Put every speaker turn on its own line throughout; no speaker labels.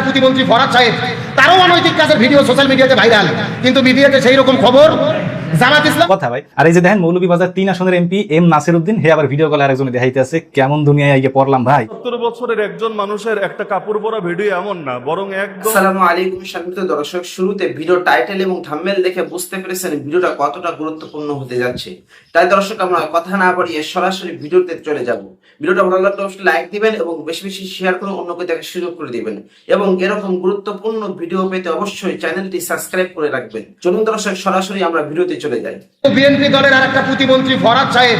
প্রতিমন্ত্রী ফরাদ সাহেব, তারও অনৈতিক কাজের ভিডিও সোশ্যাল মিডিয়াতে ভাইরাল, কিন্তু মিডিয়াতে সেই রকম খবর জামাত ইসলাম
কথা ভাই। আর এই যে দেখেন মৌলভীবাজার 3 আসনের এমপি এম নাসির উদ্দিন, হে আবার ভিডিও কলে আরেকজনে দেখাইতেছে। কেমন দুনিয়ায় আইয়ে পড়লাম ভাই।
70 বছরের একজন মানুষের একটা কাপড় পরা ভিডিও এমন না, বরং একদম।
আসসালামু আলাইকুম সম্মানিত দর্শক, শুরুতে ভিডিও টাইটেল এবং থাম্বনেল দেখে বুঝতে পেরেছেন ভিডিওটা কতটা গুরুত্বপূর্ণ হতে যাচ্ছে। তাই দর্শক আমরা কথা না বাড়িয়ে সরাসরি ভিডিওতে চলে যাব। ভিডিওটা ভালো লাগলে অবশ্যই লাইক দিবেন এবং বেশি বেশি শেয়ার করে অন্যকে দেখার সুযোগ করে দিবেন, এবং এরকম গুরুত্বপূর্ণ ভিডিও পেতে অবশ্যই চ্যানেলটি সাবস্ক্রাইব করে রাখবেন। চলুন দর্শক সরাসরি আমরা ভিডিওতে চলে যাই।
বিএনপি দলের আরেকটা প্রতিমন্ত্রী ফরাদ সাহেব,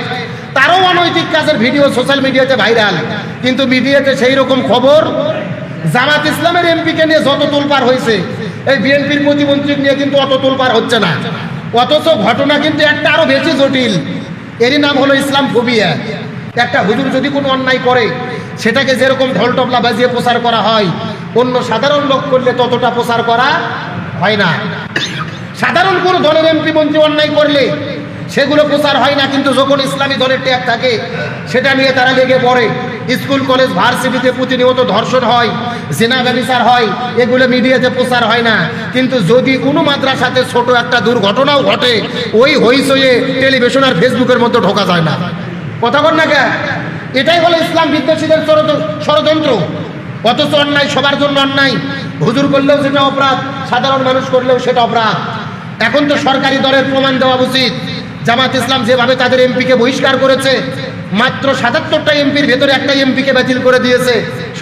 তারও অনৈতিক কাজের ভিডিও সোশ্যাল মিডিয়াতে ভাইরাল, কিন্তু মিডিয়াতে সেই রকম খবর জামাত ইসলামের এমপিকে নিয়ে যত তোলপাড় হয়েছে, এই বিএনপির প্রতিমন্ত্রী নিয়ে কিন্তু অত তোলপাড় হচ্ছে না। অথচ ঘটনা কিন্তু একটা আরো বেশি জটিল। এরই নাম হলো ইসলাম ফোবিয়া। একটা হুজুর যদি কোনো অন্যায় করে, সেটাকে যেরকম ঢোল টবলা বাজিয়ে প্রচার করা হয়, অন্য সাধারণ লোক করলে ততটা প্রচার করা হয় না। সাধারণ কোনো দলের এমপি মন্ত্রী অন্যায় করলে সেগুলো প্রচার হয় না, কিন্তু যখন ইসলামী দলের ট্যাগ থাকে সেটা নিয়ে তারা লেগে পড়ে। স্কুল কলেজ ভার্সিটিতে প্রতিনিয়ত ধর্ষণ হয়, জিনা ব্যভিচার হয়, এগুলো মিডিয়াতে প্রচার হয় না। কিন্তু যদি কোনো মাদ্রাসাতে ছোট একটা দুর্ঘটনাও ঘটে, ওই হইচয়ে টেলিভিশন আর ফেসবুকের মধ্যে ঢোকা যায় না। কথা বল না কেন? এটাই হলো ইসলাম বিদ্বেষীদের ষড়যন্ত্র। অথচ অন্যায় সবার জন্য অন্যায়, হুজুর করলেও সেটা অপরাধ, সাধারণ মানুষ করলেও সেটা অপরাধ। এখন তো সরকারি দলের প্রমাণ দেওয়া উচিত। জামাত ইসলাম যেভাবে তাদের এমপিকে বহিষ্কার করেছে, মাত্র 77টা এমপির ভেতরে একটা এমপিকে বাতিল করে দিয়েছে,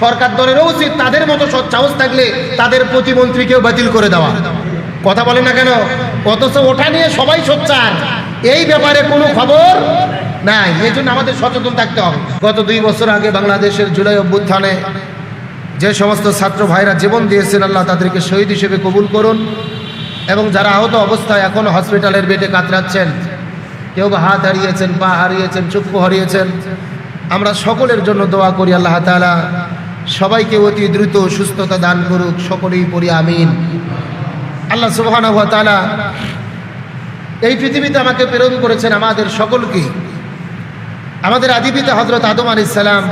সরকার দলেরও উচিত তাদের মতো সৎসাহস থাকলে তাদের প্রতিমন্ত্রীকেও বাতিল করে দেওয়া। কথা বলে না কেন? অথচ ওটা নিয়ে সবাই সোচ্চার, এই ব্যাপারে কোনো খবর নাই। এই জন্য আমাদের সচেতন থাকতে হবে। গত 2 বছর আগে বাংলাদেশের জুলাই অভ্যুত্থানে যে সমস্ত ছাত্র ভাইরা জীবন দিয়েছেন, আল্লাহ তাদেরকে শহীদ হিসেবে কবুল করুন। এবং যারা আহত অবস্থায় এখন হসপিটালের বেডে কাতরাচ্ছেন, কেউ বা হাত হারিয়েছেন, পা হারিয়েছেন, চক্ষু হারিয়েছেন, আমরা সকলের জন্য দোয়া করি আল্লাহ তাআলা সবাইকে অতি দ্রুত সুস্থতা দান করুক। সকলেই পড়ি আমিন। আল্লাহ সুবহানাহু ওয়া তাআলা এই পৃথিবীতে আমাকে প্রেরণ করেছেন আমাদের সকলকে। আমাদের আদি পিতা হযরত আদম আলাইহিস সালাম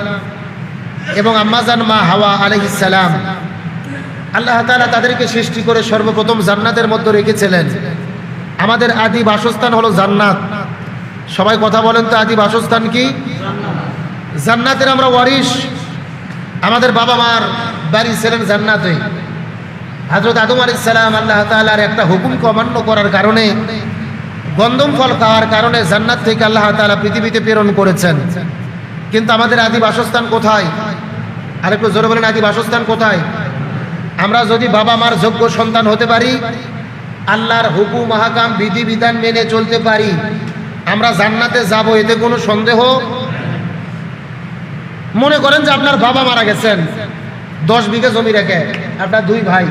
এবং আম্মাজান মা হাওয়া আলাইহিস সালাম, আল্লাহ তাআলা তাদেরকে সৃষ্টি করে সর্বপ্রথম জান্নাতের মধ্যে রেখেছিলেন। আমাদের আদি বাসস্থান হলো জান্নাত। সবাই কথা বলেন তো, আদি বাসস্থান কি? জান্নাতের আমরা ওয়ারিশ। আমাদের বাবা মার বাড়ি ছিলেন জান্নাতে। হযরত আদম আলাইহিস সালাম আল্লাহ তাআলার একটা হুকুমকে অমান্য করার কারণে, গন্ধম ফল খাওয়ার কারণে জান্নাত থেকে আল্লাহ তাআলা পৃথিবীতে প্রেরণ করেছেন। কিন্তু আমাদের আদি বাসস্থান কোথায়? আরেকটু জোরে বলেন, আদি বাসস্থান কোথায়? আমরা যদি বাবা মার যোগ্য সন্তান হতে পারি, আল্লাহর হুকুম মাহকাম বিধি বিধান মেনে চলতে পারি, আমরা জান্নাতে যাব, এতে কোনো সন্দেহ। মনে করেন যে আপনার বাবা মারা গেছেন, 10 বিঘা জমি রেখে, আপনার 2 ভাই,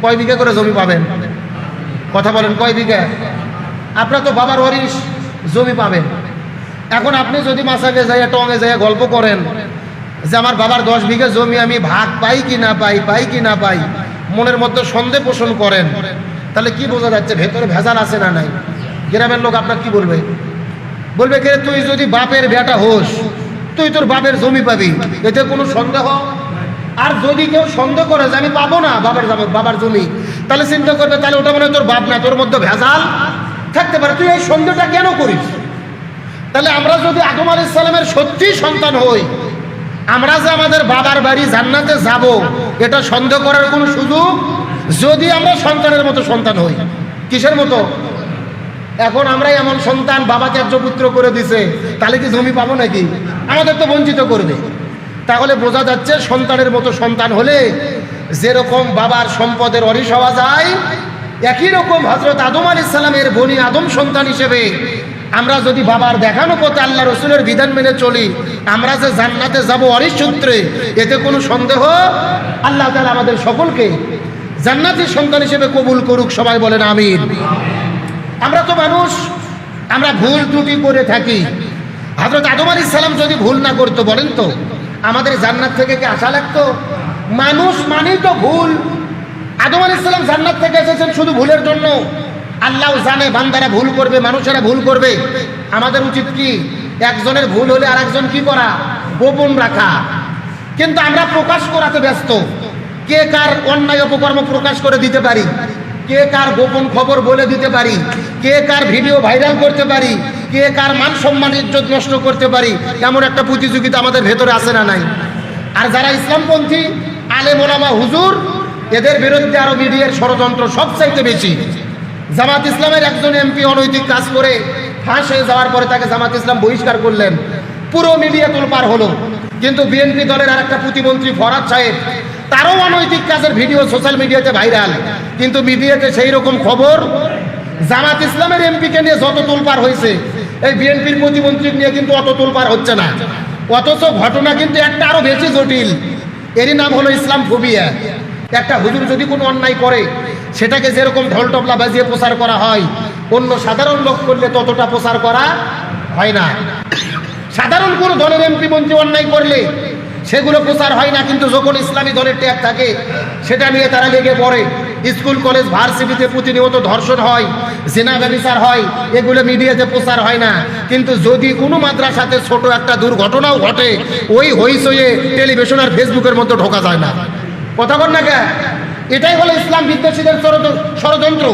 কয় বিঘা করে জমি পাবেন? কথা বলেন, কয় বিঘা? আপনার তো বাবার ওয়ারিশ, জমি পাবেন। এখন আপনি যদি মাসাকে যাইয়া টঙে যাইয়া গল্প করেন যে আমার বাবার 10 বিঘা জমি আমি ভাগ পাই কি না পাই, পাই কি না পাই, মনের মধ্যে সন্দেহ পোষণ করেন, তাহলে কি বোঝা যাচ্ছে ভেতরে ভেজাল আছে না নাই? গ্রামের লোক আপনার কি বলবে? বলবে কে, তুই যদি বাপের বেটা হোস, তুই তোর বাপের জমি পাবি, এতে কোনো সন্দেহ। আর যদি কেউ সন্দেহ করে যে আমি পাবো না বাবার জমি, তাহলে চিন্তা করবে তাহলে ওটা মনে হয় তোর বাপ না, তোর মধ্যে ভেজাল থাকতে পারে, তুই এই সন্দেহটা কেন করিস? তাহলে আমরা যদি আদম আলাইহিস সালামের সত্যি সন্তান হই, আমরা যে আমাদের বাবার বাড়ি জান্নাতে যাব, এটা সন্দেহ করার কোনো সুযোগ, যদি আমরা সন্তানের মতো সন্তান হই। কিসের মতো? এখন আমরা এমন সন্তান, বাবা ত্যায্যপুত্র করে দিছে, তাহলে কি জমি পাবো নাকি? আমাদের তো বঞ্চিত করবে। তাহলে বোঝা যাচ্ছে সন্তানের মতো সন্তান হলে যেরকম বাবার সম্পদের অরিশ হওয়া যায়, একই রকম হযরত আদম আলাইহিস সালামের বনি আদম সন্তান হিসেবে আমরা যদি বাবার দেখানো পথে আল্লাহ রসুলের বিধান মেনে চলি, আমরা যে জান্নাতে যাব অরিশ সূত্রে, এতে কোনো সন্দেহ। আল্লাহ তাআলা আমাদের সকলকে জান্নাতের সন্তান হিসেবে কবুল করুক। সবাই বলেন আমিন। আমরা তো মানুষ, আমরা ভুল ত্রুটি করে থাকি। হযরত আদম আলাইহিস সালাম যদি ভুল না করতো, বলেন তো আমাদের জান্নাত থেকে কি আশা লাগতো? মানুষ মানেই তো ভুল। আদম আলাইহিস সালাম জান্নাত থেকে এসেছেন শুধু ভুলের জন্য। আল্লাহ জানে বান্দারা ভুল করবে, মানুষেরা ভুল করবে। আমাদের উচিত কি? একজনের ভুল হলে আরেকজন কি করা? গোপন রাখা। কিন্তু আমরা প্রকাশ করাতে ব্যস্ত। কে কার অন্যায় অপকর্ম প্রকাশ করে দিতে পারি, কে কার গোপন খবর বলে দিতে পারি, কে কার ভিডিও ভাইরাল করতে পারি, কে কার মান সম্মান ইজ্জত নষ্ট করতে পারি, এমন একটা প্রতিযোগিতা আমাদের ভেতরে আছে না নাই? আর যারা ইসলামপন্থী আলেম ওলামা হুজুর, এদের বিরুদ্ধে আরো মিডিয়ার ষড়যন্ত্র সবচাইতে বেশি। জামাত ইসলামের একজন এমপি অনৈতিক কাজ করে ফাঁস হয়ে যাওয়ার পরে তাকে জামাত ইসলাম বহিষ্কার করলেন, পুরো মিডিয়া তোলপাড় হলো। কিন্তু বিএনপি দলের আরেকটা প্রতিমন্ত্রী ফরহাদ সাহেব, তারও অনৈতিক কাজের ভিডিও সোশ্যাল মিডিয়াতে ভাইরাল, কিন্তু মিডিয়াতে সেই রকম খবর। জামাত ইসলামের এমপিকে নিয়ে যত তোলপাড় হয়েছে, এই বিএনপির প্রতিমন্ত্রী নিয়ে কিন্তু অত তোলপাড় হচ্ছে না। অথচ ঘটনা কিন্তু একটা আরো বেশি জটিল। এরই নাম হলো ইসলাম ফোবিয়া। একটা হুজুর যদি কোনো অন্যায় করে, সেটাকে যেরকম ঢোল টবলা বাজিয়ে প্রচার করা হয়, অন্য সাধারণ লোক করলে ততটা প্রচার করা হয় না। সাধারণ কোনো দলের এমপি মন্ত্রী অন্যায় করলে সেগুলো প্রচার হয় না, কিন্তু যখন ইসলামী দলের ট্যাগ থাকে সেটা নিয়ে তারা লেগে পড়ে। স্কুল কলেজ ভার্সিটিতে প্রতিনিয়ত ধর্ষণ হয়, জিনা ব্যভিচার হয়, এগুলো মিডিয়াতে প্রচার হয় না। কিন্তু যদি কোনো মাদ্রাসাতে ছোট একটা দুর্ঘটনাও ঘটে, ওই হইচয়ে টেলিভিশন আর ফেসবুকের মধ্যে ঢোকা যায় না। কথা বল না কে? এটাই হলো ইসলাম বিদ্বেষীদের ষড়যন্ত্র।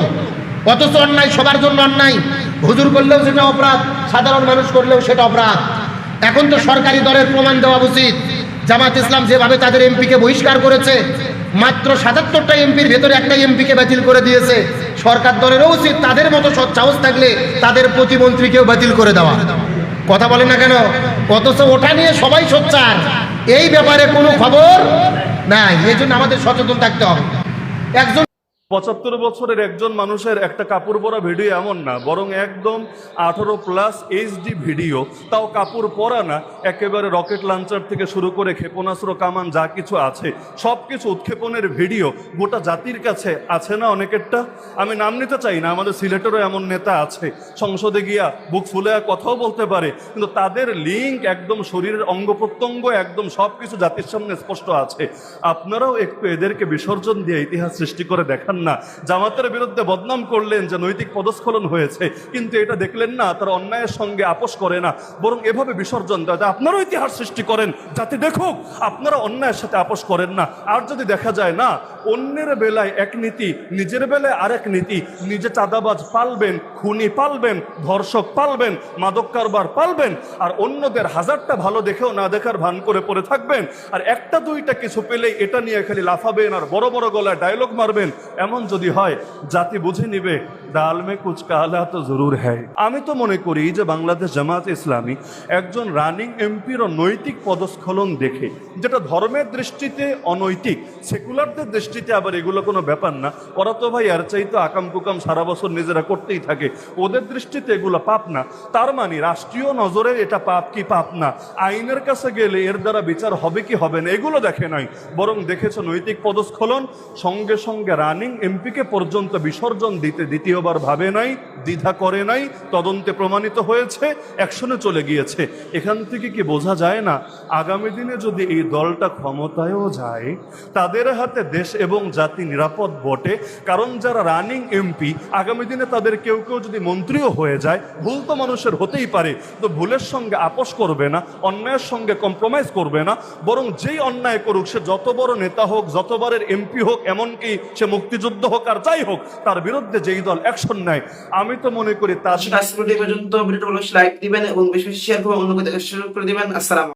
অথচ অন্যায় সবার জন্য অন্যায়, হুজুর করলেও সেটা অপরাধ, সাধারণ মানুষ করলেও সেটা অপরাধ। এখন তো সরকারি দলের প্রমাণ দেওয়া উচিত। জামাত ইসলাম যেভাবে তাদের এমপিকে বহিষ্কার করেছে, মাত্র ৭৭টা এমপির ভেতরে একটা এমপিকে বাতিল করে দিয়েছে, সরকার দলেরও উচিত তাদের মতো সাহস থাকলে তাদের প্রতিমন্ত্রীকেও বাতিল করে দেওয়া। কথা বলে না কেন? অথচ ওটা নিয়ে সবাই সোচ্চার, এই ব্যাপারে কোনো খবর নাই। এই জন্য আমাদের সচেতন থাকতে হবে। একজন
৭৫ বছরের একজন মানুষের একটা কাপড় পরা ভিডিও এমন না, বরং একদম 18+ HD ভিডিও, তাও কাপড় পরা না, একেবারে রকেট লঞ্চার থেকে শুরু করে ক্ষেপণাস্ত্র কামান যা কিছু আছে সব কিছু উৎক্ষেপণের ভিডিও গোটা জাতির কাছে আছে না অনেকেরটা। আমি নাম নিতে চাই না, আমাদের সিলেটেরও এমন নেতা আছে, সংসদে গিয়া বুক ফুলে কথাও বলতে পারে, কিন্তু তাদের লিঙ্ক একদম শরীরের অঙ্গ প্রত্যঙ্গ একদম সব কিছু জাতির সামনে স্পষ্ট আছে। আপনারাও একটু এদেরকে বিসর্জন দিয়ে ইতিহাস সৃষ্টি করে দেখান না। জামাতের বিরুদ্ধে বদনাম করলেন যে নৈতিক পদস্খলন হয়েছে, কিন্তু এটা দেখলেন না তারা অন্যায়ের সঙ্গে আপোষ করে না, বরং এভাবে বিসর্জন দেয়। আপনারাও ইতিহাস সৃষ্টি করেন যাতে দেখুক আপনারা অন্যায়ের সাথে আপোষ করেন না। আর যদি দেখা যায় না অন্যের বেলায় এক নীতি, নিজের বেলায় আরেক নীতি, নিজে চাঁদাবাজ পালবেন, খুনি পালবেন, ধর্ষক পালবেন, মাদক কারবার পালবেন, আর অন্যদের হাজারটা ভালো দেখেও না দেখার ভান করে পড়ে থাকবেন, আর একটা দুইটা কিছু পেলেই এটা নিয়ে খালি লাফাবেন আর বড় বড় গলায় ডায়লগ মারবেন। এমন যদি হয় জাতি বুঝে নিবে ডাল মে কুচ কালা তো জরুর হ্যায়। আমি তো মনে করি যে বাংলাদেশ জামাত ইসলামী একজন রানিং এমপির নৈতিক পদস্খলন দেখে, যেটা ধর্মের দৃষ্টিতে অনৈতিক, সেকুলারদের দৃষ্টিতে আবার এগুলো কোনো ব্যাপার না, ওরা তো ভাই আর চাইতো আকাম কুকাম সারা বছর নিজেরা করতেই থাকে, ওদের দৃষ্টিতে এগুলো পাপ না। তার মানে রাষ্ট্রীয় নজরে এটা পাপ কি পাপ না, আইনের কাছে গেলে এর দ্বারা বিচার হবে কি হবে না, এগুলো দেখে নাই, বরং দেখেছে নৈতিক পদস্খলন। সঙ্গে সঙ্গে রানিং এমপিকে পর্যন্ত বিসর্জন দিতে দ্বিতীয়বার ভাবে নাই, দ্বিধা করে নাই, তদন্তে প্রমাণিত হয়েছে, অ্যাকশনে চলে গিয়েছে। এখান থেকে কি বোঝা যায় না আগামী দিনে যদি এই দলটা ক্ষমতায়ও যায়, তাদের হাতে দেশ এবং জাতি নিরাপদ বটে। কারণ যারা রানিং এমপি, আগামী দিনে তাদের কেউ কেউ যদি মন্ত্রীও হয়ে যায়, ভুল তো মানুষের হতেই পারে, তো ভুলের সঙ্গে আপোষ করবে না, অন্যায়ের সঙ্গে কম্প্রোমাইজ করবে না, বরং যেই অন্যায় করুক, সে যত বড় নেতা হোক, যতবারের এমপি হোক, এমনকি সে মুক্তিযুদ্ধ হোক আর যাই হোক, তার বিরুদ্ধে যেই দল অ্যাকশন নেয়, আমি তো মনে করি তার
আজকে পর্যন্ত ভিডিওটা লাইক দিবেন এবং বেশি বেশি শেয়ার করে অন্যকে দেখা শুরু করে দিবেন। আসসালাম।